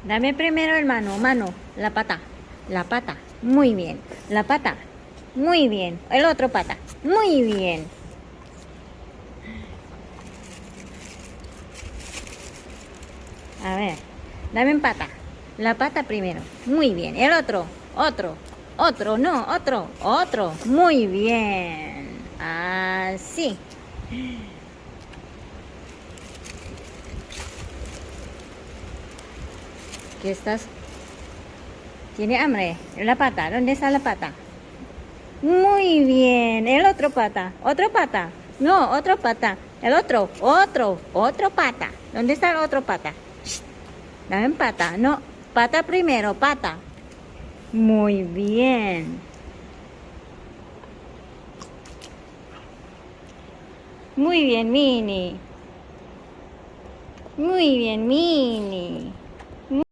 Dame primero el mano, la pata, muy bien, la pata, muy bien, el otro pata, muy bien. A ver, dame en pata, la pata primero, muy bien, el otro, otro, muy bien, así. ¿Qué estás? ¿Tiene hambre? La pata, ¿dónde está la pata? Muy bien, el otro pata, no, otro pata, el otro pata, ¿dónde está el otro pata? Shh, dame pata, no, pata primero, pata. Muy bien. Muy bien, Mini. Muy bien, Mini.